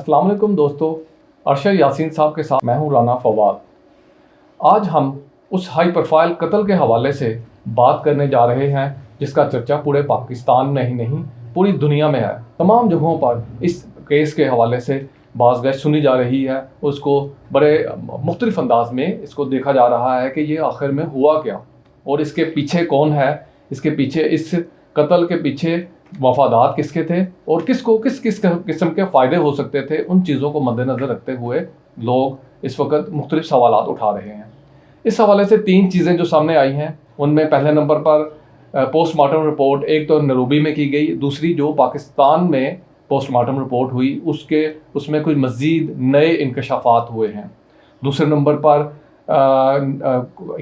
अस्सलाम वालेकुम दोस्तों, अरशद यासीन साहब के साथ मैं हूं राना फवाद। आज हम उस हाई प्रोफाइल कत्ल के हवाले से बात करने जा रहे हैं जिसका चर्चा पूरे पाकिस्तान में ही नहीं पूरी दुनिया में है। तमाम जगहों पर इस केस के हवाले से बाज़ सुनी जा रही है, उसको बड़े मुख्तलिफ अंदाज में इसको देखा जा रहा है कि ये आखिर में हुआ क्या और इसके पीछे कौन है, इसके पीछे इस कत्ल के पीछे मफादात किसके थे और किसको किस किस किस्म के फ़ायदे हो सकते थे। उन चीज़ों को मद्देनज़र रखते हुए लोग इस वक्त मुख्तलिफ सवालात उठा रहे हैं। इस हवाले से 3 चीज़ें जो सामने आई हैं, उनमें पहले नंबर पर पोस्टमार्टम रिपोर्ट एक तो नैरोबी में की गई, दूसरी जो पाकिस्तान में पोस्टमार्टम रिपोर्ट हुई उसमें कुछ मज़ीद नए इंकशाफात हुए हैं। दूसरे नंबर पर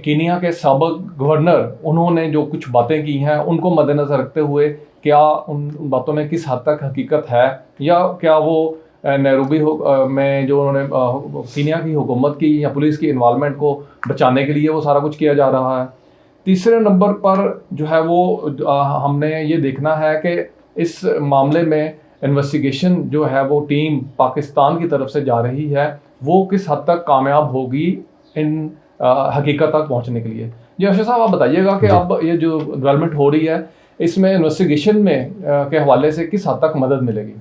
कीनिया के साबिक गवर्नर उन्होंने जो कुछ बातें की हैं उनको मद्देनज़र रखते हुए क्या उन बातों में किस हद तक हकीकत है, या क्या वो नैरोबी में जो उन्होंने कीनिया की हुकूमत की या पुलिस की इन्वॉल्वमेंट को बचाने के लिए वो सारा कुछ किया जा रहा है। तीसरे नंबर पर जो है वो हमने ये देखना है कि इस मामले में इन्वेस्टिगेशन जो है वो टीम पाकिस्तान की तरफ से जा रही है, वो किस हद तक कामयाब होगी इन हकीकत तक पहुंचने के लिए। जी अरशद साहब, आप बताइएगा कि अब ये जो डेवलपमेंट हो रही है इसमें इन्वेस्टिगेशन में के हवाले से किस हद तक मदद मिलेगी।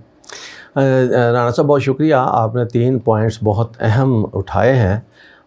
राना साहब बहुत शुक्रिया, आपने 3 पॉइंट्स बहुत अहम उठाए हैं।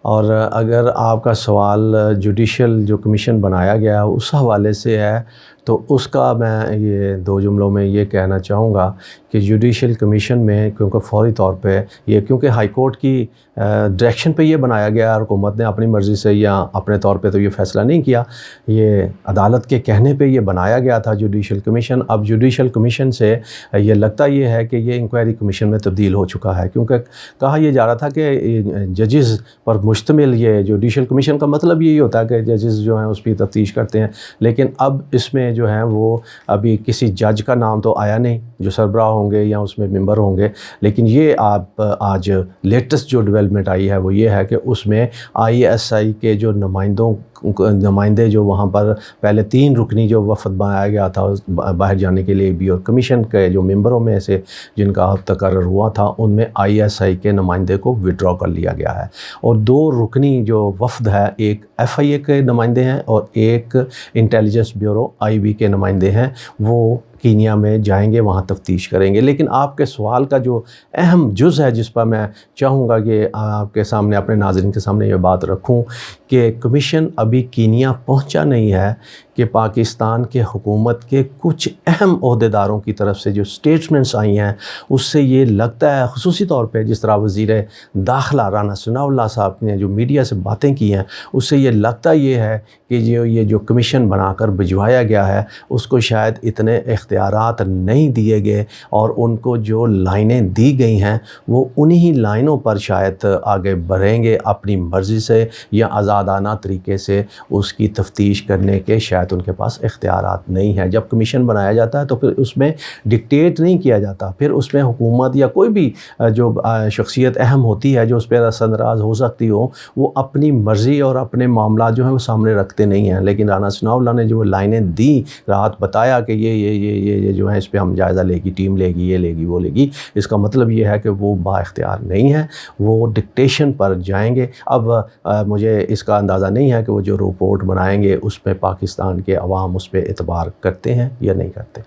और अगर आपका सवाल जुडिशल जो कमीशन बनाया गया उस हवाले से है तो उसका मैं ये 2 जुमलों में ये कहना चाहूँगा कि जुडिशल कमीशन में क्योंकि फ़ौरी तौर पे ये क्योंकि हाई कोर्ट की डायरेक्शन पे ये बनाया गया, हुकूमत ने अपनी मर्ज़ी से या अपने तौर पे तो ये फ़ैसला नहीं किया, ये अदालत के कहने पे ये बनाया गया था जुडिशल कमीशन। अब जुडिशल कमीशन से ये लगता ये है कि ये इंक्वायरी कमीशन में तब्दील हो चुका है, क्योंकि कहा यह जा रहा था कि जजेस पर मुश्तमिल ये जुडिशल कमीशन का मतलब यही होता है कि जजेस जो हैं उस पर तफ्तीश करते हैं, लेकिन अब इसमें जो है वो अभी किसी जज का नाम तो आया नहीं जो सरबराह होंगे या उसमें मेंबर होंगे। लेकिन ये आप आज लेटेस्ट जो डेवलपमेंट आई है वो ये है कि उसमें ISI के जो नुमाइंदे जो वहाँ पर पहले 3 रुकनी जो वफद बनाया गया था बाहर जाने के लिए भी, और कमीशन के जो मेंबरों में से जिनका अब तकर्रर हुआ था उनमें ISI के नुमाइंदे को विड्रॉ कर लिया गया है। और 2 रुकनी जो वफद है, एक FIA के नुमाइंदे हैं और एक इंटेलिजेंस ब्यूरो IB के नुमाइंदे हैं, वो कीनिया में जाएंगे, वहाँ तफ्तीश करेंगे। लेकिन आपके सवाल का जो अहम जुज़ है जिस पर मैं चाहूँगा कि आपके सामने अपने नाज़रीन के सामने ये बात रखूँ कि कमीशन अभी कीनिया पहुँचा नहीं है कि पाकिस्तान के हुकूमत के कुछ अहम ओहदेदारों की तरफ से जो स्टेटमेंट्स आई हैं उससे ये लगता है, ख़ुसूसी तौर पे जिस तरह वज़ीर दाखिला राना सनाउल्लाह साहब ने जो मीडिया से बातें की हैं, उससे ये लगता ये है कि ये जो कमीशन बनाकर भिजवाया गया है उसको शायद इतने इख्तियारात नहीं दिए गए और उनको जो लाइनें दी गई हैं वो उन्हीं लाइनों पर शायद आगे बढ़ेंगे अपनी मर्ज़ी से या आज़ादाना तरीके से उसकी तफ्तीश करने के शायद उनके पास इख्तियारात नहीं है। जब कमीशन बनाया जाता है तो फिर उसमें डिक्टेट नहीं किया जाता, फिर उसमें हुकूमत या कोई भी जो शख्सियत अहम होती है जो उस पर असरअंदाज हो सकती हो, वो अपनी मर्ज़ी और अपने मामला जो हैं वो सामने रखते नहीं हैं। लेकिन राना सनाउल्लाह ने जो लाइनें दी, रात बताया कि ये जो है इस पर हम जायज़ा लेगी, टीम लेगी, ये लेगी, वो लेगी, इसका मतलब ये है कि वो बाइख्तियार नहीं है, वो डिक्टेशन पर जाएंगे। अब मुझे इसका अंदाज़ा नहीं है कि वो जो रिपोर्ट बनाएंगे उस पर पाकिस्तान के अवाम उस पर एतबार करते हैं या नहीं करते।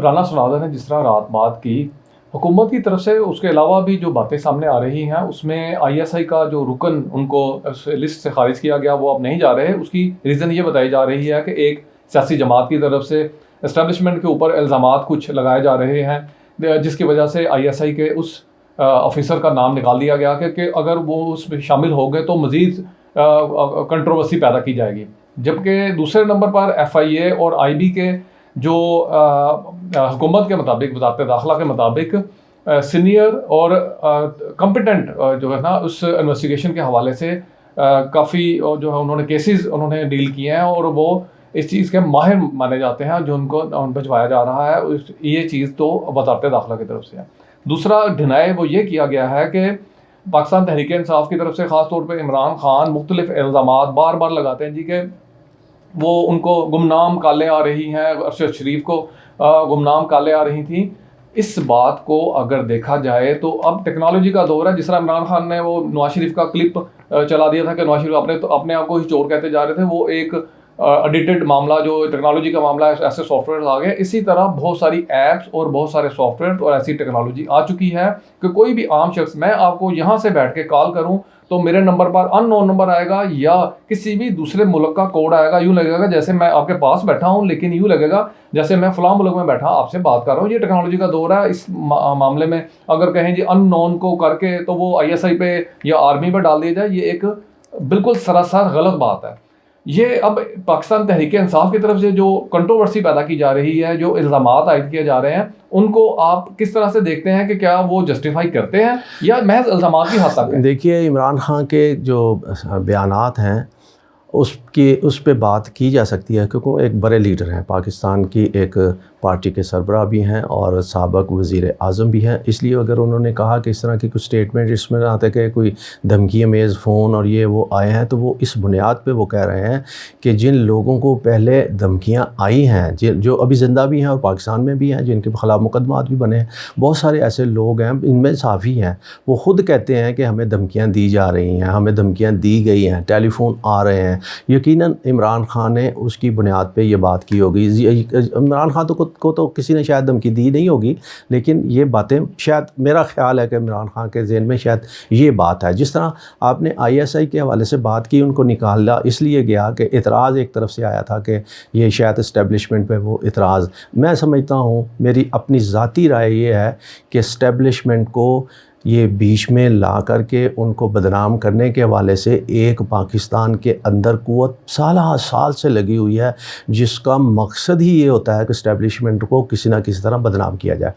राना सनाउल्लाह ने जिस तरह रात बात की, हुकूमत की तरफ से उसके अलावा भी जो बातें सामने आ रही हैं उसमें ISI का जो रुकन उनको लिस्ट से खारिज किया गया वो अब नहीं जा रहे। उसकी रीज़न ये बताई जा रही है कि एक सियासी जमात की तरफ से इस्टेब्लिशमेंट के ऊपर इल्ज़ामात कुछ लगाए जा रहे हैं जिसकी वजह से ISI के उस ऑफिसर का नाम निकाल दिया गया कि अगर वो उसमें शामिल हो गए तो मज़ीद कंट्रोवर्सी पैदा की जाएगी। जबकि दूसरे नंबर पर FIA और IB के जो हुकूमत के मुताबिक, वज़ारत दाखिला के मुताबिक सीनियर और कॉम्पिटेंट जो है ना उस इन्वेस्टिगेशन के हवाले से काफ़ी जो है उन्होंने केसेस उन्होंने डील किए हैं और वो इस चीज़ के माहिर माने जाते हैं जो उनको भिजवाया जा रहा है। ये चीज़ तो वज़ारत दाखिला की तरफ से है। दूसरा डिनाई वो ये किया गया है कि पाकिस्तान तहरीक इंसाफ की तरफ से ख़ास तौर पे इमरान खान मुख्तलिफ इल्ज़ामात बार बार लगाते हैं जी कि वो उनको गुमनाम कालें आ रही हैं, अरशद शरीफ को गुमनाम कालें आ रही थी। اس بات کو اگر دیکھا جائے تو اب ٹیکنالوجی کا دور ہے. جس طرح عمران خان نے وہ نواز شریف کا کلپ چلا دیا تھا کہ نواز شریف اپنے آپ کو ہی چور کہتے جا رہے تھے, وہ ایک ایڈیٹڈ معاملہ جو ٹیکنالوجی کا معاملہ ہے, ایسے سافٹ ویئر آ گئے. اسی طرح بہت ساری ایپس اور بہت سارے سافٹ ویئر اور ایسی ٹیکنالوجی آ چکی ہے کہ کوئی بھی عام شخص, میں آپ کو یہاں سے بیٹھ کے کال کروں تو میرے نمبر پر ان نون نمبر آئے گا یا کسی بھی دوسرے ملک کا کوڈ آئے گا. یوں لگے گا جیسے میں آپ کے پاس بیٹھا ہوں, لیکن یوں لگے گا جیسے میں فلاں ملک میں بیٹھا آپ سے بات کر رہا ہوں. یہ ٹیکنالوجی کا دور ہے. اس معاملے میں اگر کہیں جی ان نون کو کر کے تو وہ ISI پہ یا آرمی پہ ڈال دیا جائے, یہ ایک بالکل سراسر غلط بات ہے. یہ اب پاکستان تحریک انصاف کی طرف سے جو کنٹروورسی پیدا کی جا رہی ہے, جو الزامات عائد کیے جا رہے ہیں, ان کو آپ کس طرح سے دیکھتے ہیں کہ کیا وہ جسٹیفائی کرتے ہیں یا محض الزامات کی حد تک ہیں؟ دیکھیے, عمران خان کے جو بیانات ہیں اس پہ بات کی جا سکتی ہے کیونکہ وہ ایک بڑے لیڈر ہیں, پاکستان کی ایک پارٹی کے سربراہ بھی ہیں اور سابق وزیر اعظم بھی ہیں. اس لیے اگر انہوں نے کہا کہ اس طرح کی کچھ اسٹیٹمنٹ اس میں آتے کہ کوئی دھمکی امیز فون اور یہ وہ آئے ہیں, تو وہ اس بنیاد پہ وہ کہہ رہے ہیں کہ جن لوگوں کو پہلے دھمکیاں آئی ہیں, جو ابھی زندہ بھی ہیں اور پاکستان میں بھی ہیں, جن کے خلاف مقدمات بھی بنے ہیں, بہت سارے ایسے لوگ ہیں, ان میں صحافی ہیں, وہ خود کہتے ہیں کہ ہمیں دھمکیاں دی جا رہی ہیں, ہمیں دھمکیاں دی گئی ہیں, ٹیلی فون آ رہے ہیں. یقیناً عمران خان نے اس کی بنیاد پہ یہ بات کی ہوگی. عمران خان کو تو کسی نے شاید دھمکی دی نہیں ہوگی, لیکن یہ باتیں شاید, میرا خیال ہے کہ عمران خان کے ذہن میں شاید یہ بات ہے. جس طرح آپ نے ISI کے حوالے سے بات کی, ان کو نکالا اس لیے گیا کہ اعتراض ایک طرف سے آیا تھا کہ یہ شاید اسٹیبلشمنٹ پہ وہ اعتراض. میں سمجھتا ہوں, میری اپنی ذاتی رائے یہ ہے کہ اسٹیبلشمنٹ کو یہ بیچ میں لا کر کے ان کو بدنام کرنے کے حوالے سے ایک پاکستان کے اندر قوت سالہ سال سے لگی ہوئی ہے, جس کا مقصد ہی یہ ہوتا ہے کہ اسٹیبلشمنٹ کو کسی نہ کسی طرح بدنام کیا جائے.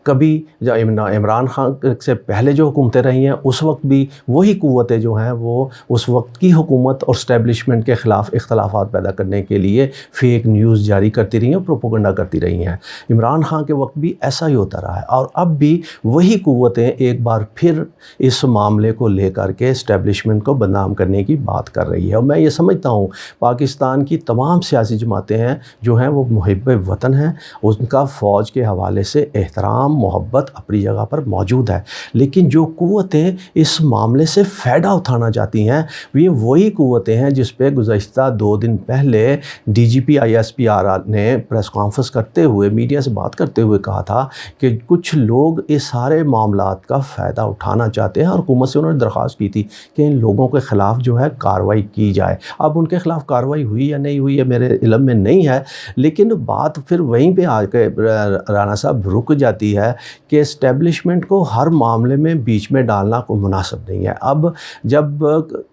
کبھی عمران خان سے پہلے جو حکومتیں رہی ہیں اس وقت بھی وہی قوتیں جو ہیں وہ اس وقت کی حکومت اور اسٹیبلشمنٹ کے خلاف اختلافات پیدا کرنے کے لیے فیک نیوز جاری کرتی رہی ہیں, پروپیگنڈا کرتی رہی ہیں. عمران خان کے وقت بھی ایسا ہی ہوتا رہا ہے, اور اب بھی وہی قوتیں ایک بار پھر اس معاملے کو لے کر کے اسٹیبلشمنٹ کو بدنام کرنے کی بات کر رہی ہے. اور میں یہ سمجھتا ہوں پاکستان کی تمام سیاسی جماعتیں ہیں جو ہیں وہ محب وطن ہیں, ان کا فوج کے حوالے سے احترام محبت اپنی جگہ پر موجود ہے, لیکن جو قوتیں اس معاملے سے فائدہ اٹھانا چاہتی ہیں یہ وہی قوتیں ہیں جس پہ گزشتہ 2 دن پہلے DGP ISPR نے پریس کانفرنس کرتے ہوئے میڈیا سے بات کرتے ہوئے کہا تھا کہ کچھ لوگ اس سارے معاملات کا فائدہ اٹھانا چاہتے ہیں, اور حکومت سے انہوں نے درخواست کی تھی کہ ان لوگوں کے خلاف جو ہے کارروائی کی جائے. اب ان کے خلاف کارروائی ہوئی یا نہیں ہوئی ہے میرے علم میں نہیں ہے, لیکن بات پھر وہیں پہ آ کے رانا صاحب رک جاتی ہے کہ اسٹیبلشمنٹ کو ہر معاملے میں بیچ میں ڈالنا کوئی مناسب نہیں ہے. اب جب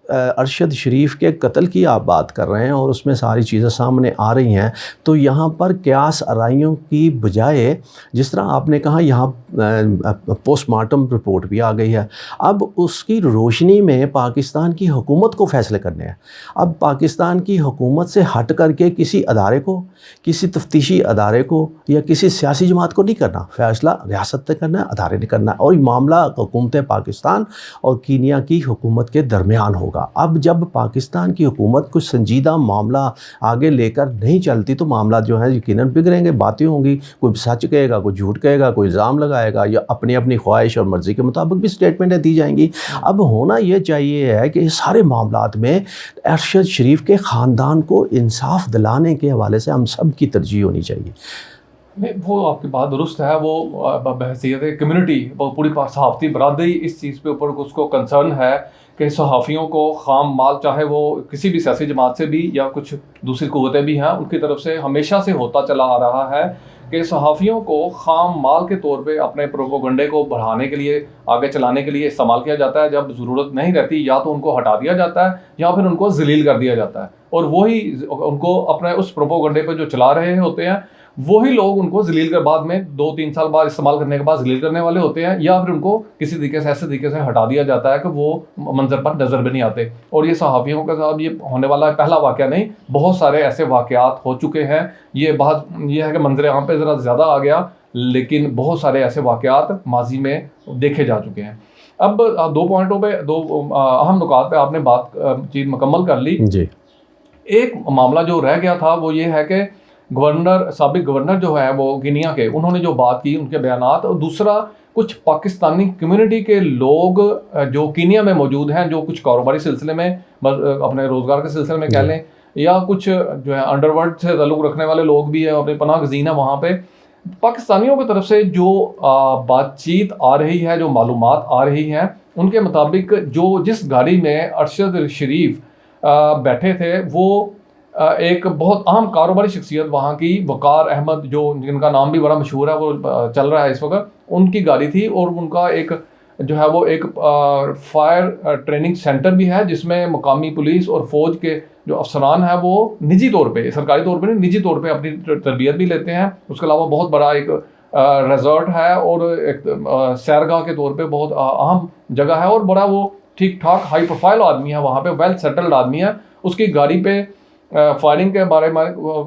ارشد شریف کے قتل کی آپ بات کر رہے ہیں اور اس میں ساری چیزیں سامنے آ رہی ہیں, تو یہاں پر قیاس آرائیوں کی بجائے, جس طرح آپ نے کہا یہاں پوسٹ مارٹم رپورٹ بھی آ گئی ہے, اب اس کی روشنی میں پاکستان کی حکومت کو فیصلے کرنے ہیں. اب پاکستان کی حکومت سے ہٹ کر کے کسی ادارے کو, کسی تفتیشی ادارے کو یا کسی سیاسی جماعت کو نہیں کرنا, فیصلہ ریاست نے کرنا ہے, ادارے نے کرنا ہے, اور یہ معاملہ حکومت پاکستان اور کینیا کی حکومت کے درمیان ہوگا. اب جب پاکستان کی حکومت کچھ سنجیدہ معاملہ آگے لے کر نہیں چلتی تو معاملات جو ہیں یقیناً بگڑیں گے, باتیں ہوں گی, کوئی سچ کہے گا, کوئی جھوٹ کہے گا, کوئی الزام لگائے گا, یا اپنی خواہش اور مرضی کے مطابق بھی اسٹیٹمنٹیں دی جائیں گی. اب ہونا یہ چاہیے ہے کہ اس سارے معاملات میں ارشد شریف کے خاندان کو انصاف دلانے کے حوالے سے ہم سب کی ترجیح ہونی چاہیے. نہیں, وہ آپ کی بات درست ہے. وہ بحیثیت کمیونٹی, پوری صحافتی برادری اس چیز پہ اوپر اس کو کنسرن ہے کہ صحافیوں کو خام مال, چاہے وہ کسی بھی سیاسی جماعت سے بھی یا کچھ دوسری قوتیں بھی ہیں, ان کی طرف سے ہمیشہ سے ہوتا چلا آ رہا ہے کہ صحافیوں کو خام مال کے طور پہ اپنے پروپیگنڈے کو بڑھانے کے لیے, آگے چلانے کے لیے استعمال کیا جاتا ہے. جب ضرورت نہیں رہتی یا تو ان کو ہٹا دیا جاتا ہے یا پھر ان کو ذلیل کر دیا جاتا ہے, اور وہی ان کو اپنے اس پروپیگنڈے پہ جو چلا رہے ہوتے ہیں وہی لوگ ان کو ذلیل کر بعد میں 2-3 سال بعد استعمال کرنے کے بعد ذلیل کرنے والے ہوتے ہیں, یا پھر ان کو کسی طریقے سے ایسے طریقے سے ہٹا دیا جاتا ہے کہ وہ منظر پر نظر بھی نہیں آتے. اور یہ صحافیوں کے ساتھ یہ ہونے والا پہلا واقعہ نہیں, بہت سارے ایسے واقعات ہو چکے ہیں. یہ ہے کہ منظر عام پہ ذرا زیادہ آ گیا, لیکن بہت سارے ایسے واقعات ماضی میں دیکھے جا چکے ہیں. اب 2 پوائنٹوں پہ, 2 اہم نکات پہ آپ نے چیز مکمل کر لی. جی, ایک معاملہ جو رہ گیا تھا وہ یہ ہے کہ गवर्नर साबिक गवर्नर जो है वो कीनिया के, उन्होंने जो बात की उनके बयानात, और दूसरा कुछ पाकिस्तानी कम्युनिटी के लोग जो कीनिया में मौजूद हैं, जो कुछ कारोबारी सिलसिले में अपने रोज़गार के सिलसिले में कह लें, या कुछ जो है अंडरवर्ल्ड से ताल्लुक़ रखने वाले लोग भी हैं, अपने पनाह गज़ीन है वहाँ पे, पाकिस्तानियों की तरफ से जो बातचीत आ रही है, जो मालूमात आ रही हैं, उनके मुताबिक जिस गाड़ी में अरशद शरीफ बैठे थे वो एक बहुत अहम कारोबारी शख्सियत वहाँ की, वकार अहमद, जो जिनका नाम भी बड़ा मशहूर है, वो चल रहा है इस वक्त, उनकी गाड़ी थी। और उनका एक जो है वो एक फायर ट्रेनिंग सेंटर भी है, जिसमें मुकामी पुलिस और फ़ौज के जो अफसरान हैं वो निजी तौर पे, सरकारी तौर पे नहीं, निजी तौर पे अपनी तरबियत भी लेते हैं। उसके अलावा बहुत बड़ा एक रिजॉर्ट है और एक सैरगाह के तौर पे बहुत अहम जगह है, और बड़ा वो ठीक ठाक हाई प्रोफाइल आदमी है वहाँ पे, वेल सेटल्ड आदमी है। उसकी गाड़ी पे फायरिंग के बारे में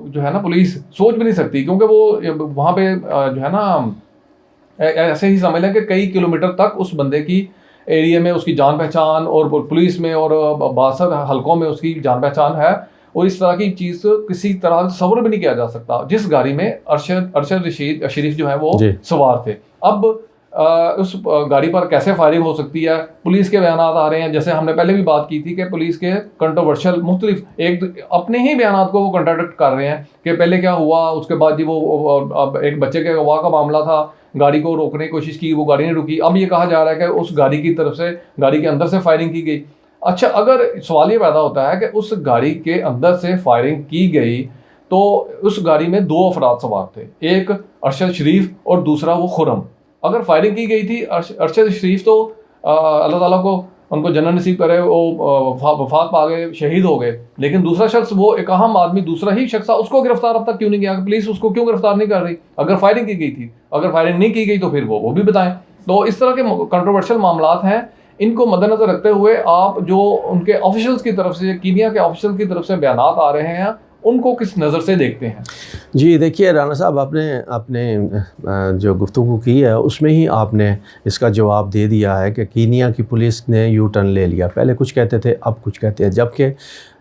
जो है ना पुलिस सोच भी नहीं सकती, क्योंकि वो वहाँ पे जो है ना ऐसे ही समझ लें कि कई किलोमीटर तक उस बंदे की एरिया में उसकी जान पहचान, और पुलिस में और बासठ हलकों में उसकी जान पहचान है, और इस तरह की चीज़ किसी तरह तस्वर भी नहीं किया जा सकता जिस गाड़ी में अरशद शरीफ जो है वो सवार थे। अब उस गाड़ी पर कैसे फायरिंग हो सकती है, पुलिस के बयान आ रहे हैं, जैसे हमने पहले भी बात की थी कि पुलिस के कंट्रोवर्शियल मुख्तलिफ एक अपने ही बयान को वो कंट्राडिक्ट कर रहे हैं कि पहले क्या हुआ, उसके बाद जी वो अब एक बच्चे के अगवा का मामला था, गाड़ी को रोकने की कोशिश की, वो गाड़ी नहीं रुकी, अब ये कहा जा रहा है कि उस गाड़ी की तरफ से, गाड़ी के अंदर से फायरिंग की गई। अच्छा, अगर सवाल ये पैदा होता है कि उस गाड़ी के अंदर से फायरिंग की गई तो उस गाड़ी में 2 अफराद सवार थे, एक अरशद शरीफ और दूसरा वो खुरम। अगर फायरिंग की गई थी, अरशद शरीफ तो अल्लाह ताला को उनको जन्नत नसीब करे, वो वफात पा गए, शहीद हो गए, लेकिन दूसरा शख्स, वो एक अहम आदमी, दूसरा ही शख्स था, उसको गिरफ्तार अब तक क्यों नहीं किया? पुलिस उसको क्यों गिरफ्तार नहीं कर रही? अगर फायरिंग की गई थी, अगर फायरिंग नहीं की गई तो फिर वो भी बताएं। तो इस तरह के कंट्रोवर्शियल मामलात हैं, इनको मद्देनजर रखते हुए आप जो उनके ऑफिशियल्स की तरफ से, कीनिया के ऑफिशियल की तरफ से बयानात आ रहे हैं, उनको किस नज़र से देखते हैं? जी देखिए राना साहब, आपने अपने जो गुफ्तगू की है उसमें ही आपने इसका जवाब दे दिया है कि कीनिया की पुलिस ने यू टर्न ले लिया। पहले कुछ कहते थे, अब कुछ कहते हैं, जबकि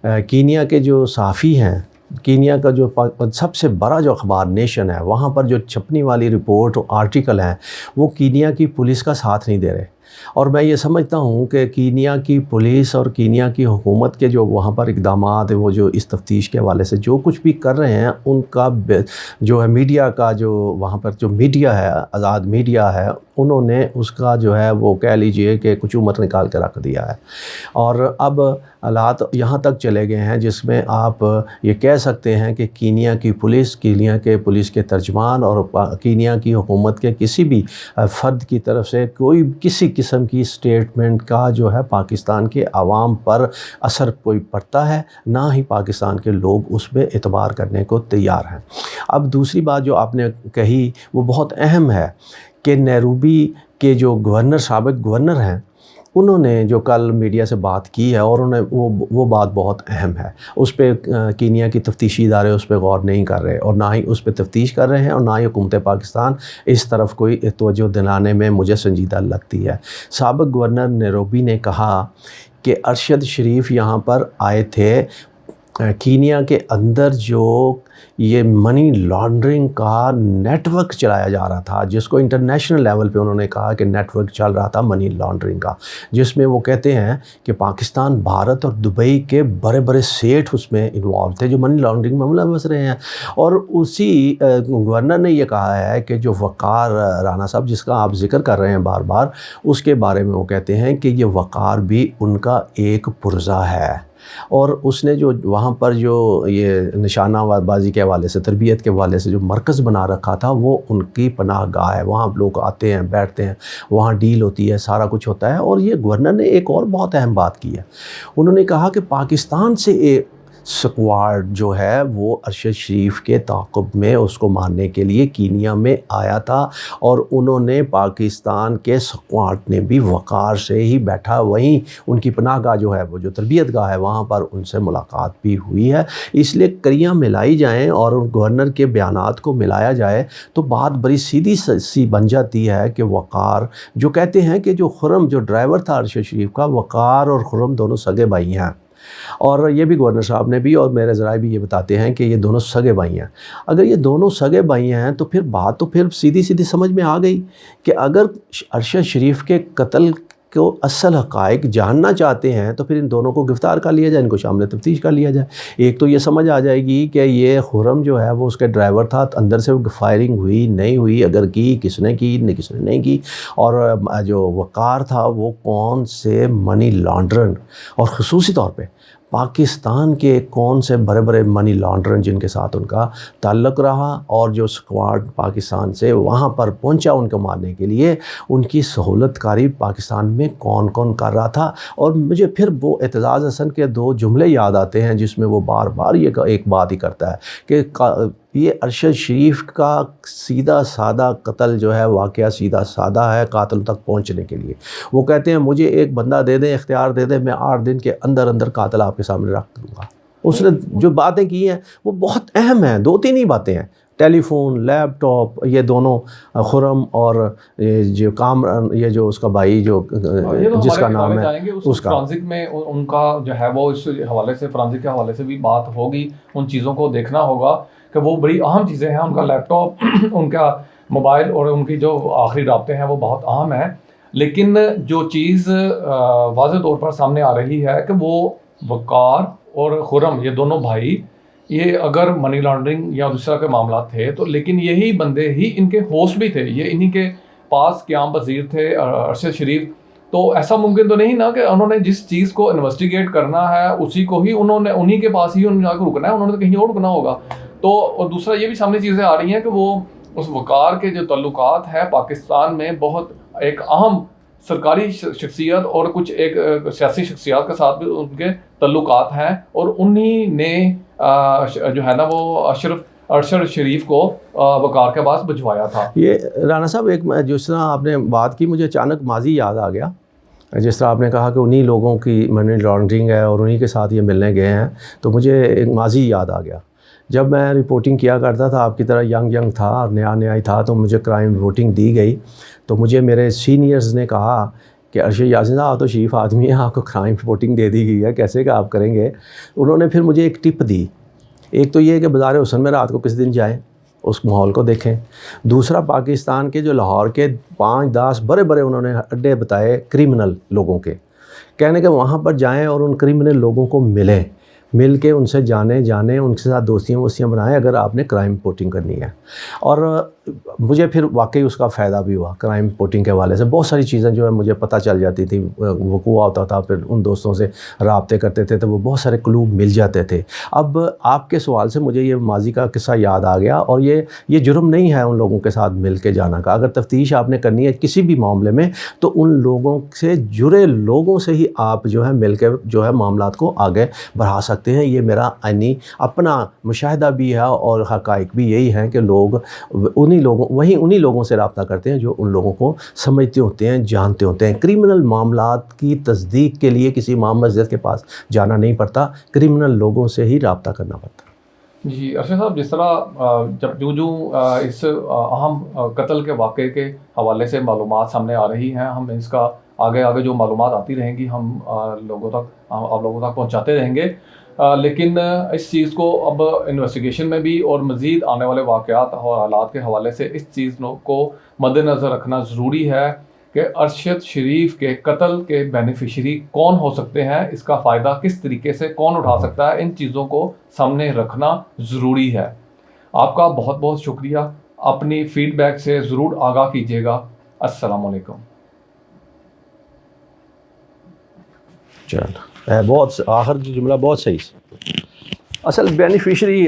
कीनिया के जो सहाफ़ी हैं, कीनिया का जो सबसे बड़ा जो अखबार नेशन है, वहाँ पर जो छपने वाली रिपोर्ट आर्टिकल हैं वो कीनिया की पुलिस का साथ नहीं दे रहे। और मैं ये समझता हूँ कि कीनिया की पुलिस और कीनिया की हुकूमत के जो वहाँ पर इक़दामात है, वो जो इस तफ्तीश के हवाले से जो कुछ भी कर रहे हैं, उनका जो है मीडिया का, जो वहाँ पर जो मीडिया है, आज़ाद मीडिया है, उन्होंने उसका जो है वो कह लीजिए कि कुछ उम्र निकाल के रख दिया है। और अब हालात यहाँ तक चले गए हैं जिसमें आप ये कह सकते हैं कि कीनिया की पुलिस, कीनिया के पुलिस के तर्जमान और कीनिया की हुकूमत के किसी भी फ़र्द की तरफ से कोई किसी किस्म की स्टेटमेंट का जो है पाकिस्तान के आवाम पर असर कोई पड़ता है, ना ही पाकिस्तान के लोग उस पर एतबार करने को तैयार हैं। अब दूसरी बात जो आपने कही वो बहुत अहम है कि नैरोबी के जो गवर्नर, साबिक गवर्नर हैं, उन्होंने जो कल मीडिया से बात की है, और उन्हें वो बात बहुत अहम है। उस पर कीनिया की तफ्तीशी इदारे उस पर गौर नहीं कर रहे, और ना ही उस पर तफ्तीश कर रहे हैं, और ना ही हुकूमत पाकिस्तान इस तरफ कोई तवज्जो दिलाने में मुझे संजीदा लगती है। साबिक गवर्नर नैरोबी ने कहा कि अरशद शरीफ यहाँ पर आए थे, कीनिया के अंदर जो ये मनी लॉन्ड्रिंग का नेटवर्क चलाया जा रहा था, जिसको इंटरनेशनल लेवल पे उन्होंने कहा कि नेटवर्क चल रहा था मनी लॉन्ड्रिंग का, जिसमें वो कहते हैं कि पाकिस्तान, भारत और दुबई के बड़े बड़े सेठ उसमें इन्वॉल्व थे जो मनी लॉन्ड्रिंग में मुलव्वस रहे हैं। और उसी गवर्नर ने ये कहा है कि जो वक़ार राना साहब जिसका आप जिक्र कर रहे हैं बार बार, उसके बारे में वो कहते हैं कि ये वक़ार भी उनका एक पुर्जा है। और उसने जो वहाँ पर जो ये निशानाबाजी के हवाले से, तरबियत के हवाले से जो मरकज़ बना रखा था, वो उनकी पनाह गाह है। वहाँ लोग आते हैं, बैठते हैं, वहाँ डील होती है, सारा कुछ होता है। और ये गवर्नर ने एक और बहुत अहम बात की है, उन्होंने कहा कि पाकिस्तान से एक स्क्वाड जो है वो अरशद शरीफ के ताक़ुब में उसको मारने के लिए कीनिया में आया था, और उन्होंने पाकिस्तान के स्क्वाड ने भी वक़ार से ही बैठा, वहीं उनकी पनाहगाह जो है वो जो तरबियत गाह है वहाँ पर उनसे मुलाकात भी हुई है। इसलिए कड़ियाँ मिलाई जाएँ और गवर्नर के बयानात को मिलाया जाए तो बात बड़ी सीधी सी बन जाती है कि वक़ार जो कहते हैं कि जो खुरम जो ड्राइवर था अरशद शरीफ का, वक़ार और खुरम दोनों सगे भाई हैं। اور یہ بھی گورنر صاحب نے بھی اور میرے ذرائع بھی یہ بتاتے ہیں کہ یہ دونوں سگے بھائی ہیں۔ اگر یہ دونوں سگے بھائی ہیں تو پھر بات تو پھر سیدھی سیدھی سمجھ میں آ گئی کہ اگر ارشد شریف کے قتل کو اصل حقائق جاننا چاہتے ہیں تو پھر ان دونوں کو گرفتار کر لیا جائے، ان کو شامل تفتیش کر لیا جائے۔ ایک تو یہ سمجھ آ جائے گی کہ یہ خرم جو ہے وہ اس کے ڈرائیور تھا، اندر سے فائرنگ ہوئی نہیں ہوئی، اگر کی کس نے کی کس نے نہیں کی، اور جو وقار تھا وہ کون سے منی لانڈرر اور خصوصی طور پہ پاکستان کے کون سے بڑے بڑے منی لانڈرر جن کے ساتھ ان کا تعلق رہا، اور جو اسکواڈ پاکستان سے وہاں پر پہنچا ان کو مارنے کے لیے، ان کی سہولت کاری پاکستان میں کون کون کر رہا تھا۔ اور مجھے پھر وہ اعتزاز حسن کے 2 جملے یاد آتے ہیں جس میں وہ بار بار یہ ایک بات ہی کرتا ہے کہ یہ ارشد شریف کا سیدھا سادہ قتل جو ہے واقعہ سیدھا سادہ ہے قاتل تک پہنچنے کے لیے۔ وہ کہتے ہیں مجھے ایک بندہ دے دیں، اختیار دے دیں، میں 8 دن کے اندر اندر قاتل آپ کے سامنے رکھ دوں گا۔ اس نے جو باتیں کی ہیں وہ بہت اہم ہیں، 2-3 ہی باتیں ہیں، ٹیلی فون، لیپ ٹاپ، یہ دونوں خرم اور جو کامران، یہ جو اس کا بھائی جو جس کا نام ہے اس کا فرانسک میں ان کا جو ہے وہ اس حوالے سے فرانسک کے حوالے سے بھی بات ہوگی، ان چیزوں کو دیکھنا ہوگا کہ وہ بڑی اہم چیزیں ہیں۔ ان کا لیپ ٹاپ، ان کا موبائل اور ان کی جو آخری رابطے ہیں وہ بہت اہم ہیں، لیکن جو چیز واضح طور پر سامنے آ رہی ہے کہ وہ وقار اور خرم، یہ دونوں بھائی، یہ اگر منی لانڈرنگ یا دوسرا کے معاملات تھے تو لیکن یہی بندے ہی ان کے ہوسٹ بھی تھے، یہ انہی کے پاس قیام پذیر تھے ارشد شریف۔ تو ایسا ممکن تو نہیں نا کہ انہوں نے جس چیز کو انویسٹیگیٹ کرنا ہے اسی کو ہی انہی کے پاس ہی جا کے رکنا ہے، انہوں نے تو کہیں اور رکنا ہوگا۔ تو اور دوسرا یہ بھی سامنے چیزیں آ رہی ہیں کہ وہ اس وقار کے جو تعلقات ہیں پاکستان میں بہت ایک اہم سرکاری شخصیت اور کچھ ایک سیاسی شخصیات کے ساتھ بھی ان کے تعلقات ہیں، اور انہی نے جو ہے نا وہ ارشد شریف کو وقار کے پاس بھجوایا تھا۔ یہ رانا صاحب ایک جس طرح آپ نے بات کی مجھے اچانک ماضی یاد آ گیا، جس طرح آپ نے کہا کہ انہی لوگوں کی منی لانڈرنگ ہے اور انہی کے ساتھ یہ ملنے گئے ہیں، تو مجھے ایک ماضی یاد آ گیا۔ جب میں رپورٹنگ کیا کرتا تھا، آپ کی طرح ینگ تھا اور نیا ہی تھا، تو مجھے کرائم رپورٹنگ دی گئی، تو مجھے میرے سینئرز نے کہا کہ ارشد یاسین صاحب آپ تو شریف آدمی ہیں، آپ کو کرائم رپورٹنگ دے دی گئی ہے، کیسے کہ آپ کریں گے۔ انہوں نے پھر مجھے ایک ٹپ دی، ایک تو یہ کہ بازار حسن میں رات کو کس دن جائیں، اس ماحول کو دیکھیں۔ دوسرا پاکستان کے جو لاہور کے 5-10 بڑے بڑے انہوں نے اڈے بتائے کرمنل لوگوں کے، کہنے کہ وہاں پر جائیں اور ان کرمنل لوگوں کو مل کے ان سے جانیں، ان کے ساتھ دوستیاں بنائیں اگر آپ نے کرائم رپورٹنگ کرنی ہے۔ اور مجھے پھر واقعی اس کا فائدہ بھی ہوا، کرائم رپورٹنگ کے حوالے سے بہت ساری چیزیں جو ہے مجھے پتہ چل جاتی تھی، وقوع ہوتا تھا، پھر ان دوستوں سے رابطے کرتے تھے تو وہ بہت سارے کلو مل جاتے تھے۔ اب آپ کے سوال سے مجھے یہ ماضی کا قصہ یاد آ گیا، اور یہ جرم نہیں ہے ان لوگوں کے ساتھ مل کے جانا کا۔ اگر تفتیش آپ نے کرنی ہے کسی بھی معاملے میں تو ان لوگوں سے جڑے لوگوں سے ہی آپ جو ہے مل کے جو ہے معاملات کو آگے بڑھا سکتے ہیں۔ یہ میرا اپنا مشاہدہ بھی ہے، اور حقائق بھی یہی ہیں کہ لوگ انہی لوگوں سے رابطہ کرتے ہیں جو ان لوگوں کو سمجھتے ہوتے ہیں، جانتے ہوتے ہیں۔ کرمنل معاملات کی تصدیق کے لیے کسی امام مسجد کے پاس جانا نہیں پڑتا، کرمنل لوگوں سے ہی رابطہ کرنا پڑتا۔ جی ارشد صاحب، جس طرح جب جو اس اہم قتل کے واقعے کے حوالے سے معلومات سامنے آ رہی ہیں، ہم اس کا آگے جو معلومات آتی رہیں گی ہم آپ لوگوں تک پہنچاتے رہیں گے، لیکن اس چیز کو اب انویسٹیگیشن میں بھی اور مزید آنے والے واقعات اور حالات کے حوالے سے اس چیز کو مد نظر رکھنا ضروری ہے کہ ارشد شریف کے قتل کے بینیفیشری کون ہو سکتے ہیں، اس کا فائدہ کس طریقے سے کون اٹھا سکتا ہے، ان چیزوں کو سامنے رکھنا ضروری ہے۔ آپ کا بہت بہت شکریہ، اپنی فیڈ بیک سے ضرور آگاہ کیجیے گا۔ السلام علیکم۔ چلو بہت آخر جملہ بہت صحیح، اصل بینیفیشری